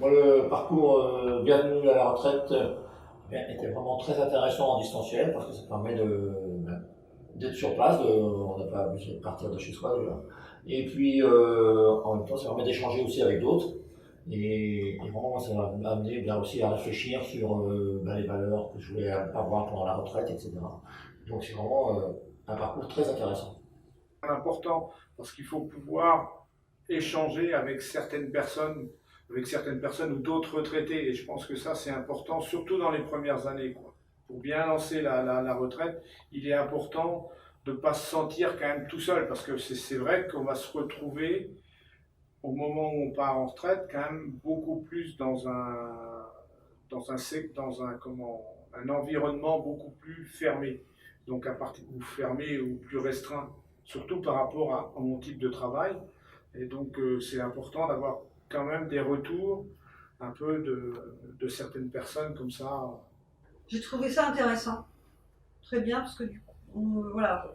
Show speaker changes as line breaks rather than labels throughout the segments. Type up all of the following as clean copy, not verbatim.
Moi, le parcours bienvenue à la retraite était vraiment très intéressant en distanciel parce que ça permet d'être sur place, on n'a pas besoin de partir de chez soi déjà. Et puis en même temps, ça permet d'échanger aussi avec d'autres. Et vraiment, ça m'a amené bien aussi à réfléchir sur les valeurs que je voulais avoir pendant la retraite, etc. Donc c'est vraiment un parcours très intéressant.
Important parce qu'il faut pouvoir échanger avec certaines personnes ou d'autres retraités. Et je pense que ça, c'est important, surtout dans les premières années, quoi. Pour bien lancer la retraite, il est important de ne pas se sentir quand même tout seul, parce que c'est vrai qu'on va se retrouver au moment où on part en retraite quand même beaucoup plus un environnement beaucoup plus fermé. Donc à partir ou fermé ou plus restreint, surtout par rapport à mon type de travail. Et donc c'est important d'avoir quand même des retours un peu de certaines personnes comme ça.
J'ai trouvé ça intéressant, très bien, parce que voilà,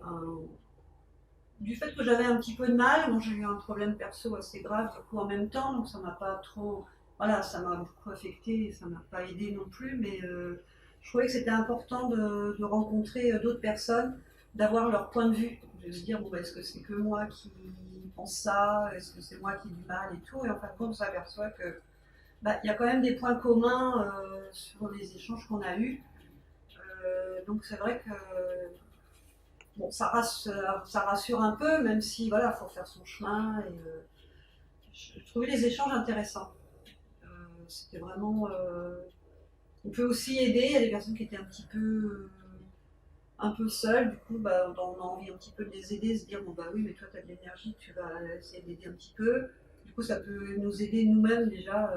du fait que j'avais un petit peu de mal, bon, j'ai eu un problème perso assez grave du coup en même temps, donc ça m'a pas trop, voilà, ça m'a beaucoup affecté, ça m'a pas aidé non plus, mais je trouvais que c'était important de rencontrer d'autres personnes, d'avoir leur point de vue, de se dire bon, bah, est-ce que c'est que moi qui pense ça, est-ce que c'est moi qui ai du mal et tout, et en fin de compte on s'aperçoit que bah, il y a quand même des points communs sur les échanges qu'on a eus. Donc c'est vrai que bon, ça rassure un peu, même si voilà, faut faire son chemin. Et, je trouvais les échanges intéressants. C'était vraiment. On peut aussi aider. Il y a des personnes qui étaient un peu seules. Du coup, bah, on a envie un petit peu de les aider, se dire bon bah oui, mais toi tu as de l'énergie, tu vas essayer d'aider un petit peu. Du coup, ça peut nous aider nous-mêmes déjà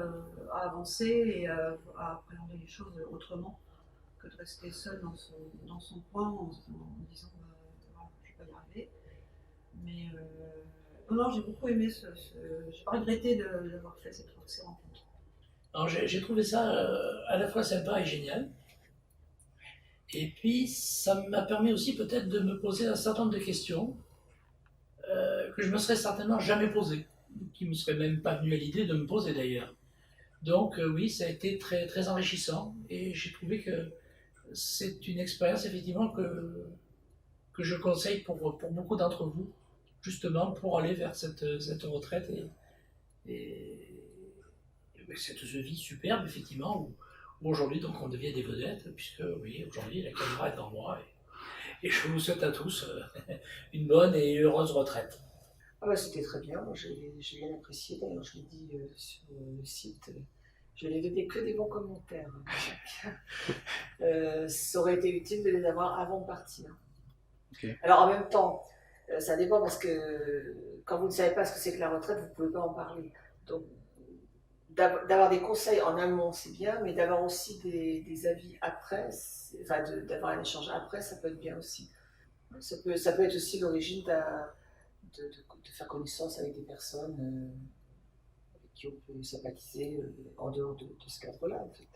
à avancer et à appréhender les choses autrement que de rester seul dans son coin en disant voilà, je ne vais pas y arriver. Mais non, j'ai beaucoup aimé j'ai pas regretté d'avoir fait ces rencontres.
Alors j'ai trouvé ça à la fois sympa et génial. Et puis ça m'a permis aussi peut-être de me poser un certain nombre de questions que je me serais certainement jamais posées, qui me seraient même pas venues à l'idée de me poser d'ailleurs. Donc oui, ça a été très, très enrichissant et j'ai trouvé que c'est une expérience effectivement que je conseille pour beaucoup d'entre vous, justement pour aller vers cette retraite et cette vie superbe effectivement où aujourd'hui donc on devient des vedettes puisque oui aujourd'hui la caméra est en moi et je vous souhaite à tous une bonne et heureuse retraite.
Ah bah, c'était très bien, moi j'ai bien apprécié, d'ailleurs je l'ai dit sur le site, je n'ai donné que des bons commentaires. Ça aurait été utile de les avoir avant de partir. Okay. Alors en même temps, ça dépend parce que quand vous ne savez pas ce que c'est que la retraite, vous ne pouvez pas en parler. Donc d'avoir des conseils en amont, c'est bien, mais d'avoir aussi des avis après, enfin d'avoir un échange après, ça peut être bien aussi. Ça peut être aussi l'origine de faire connaissance avec des personnes avec qui on peut sympathiser en dehors de ce cadre-là, en fait.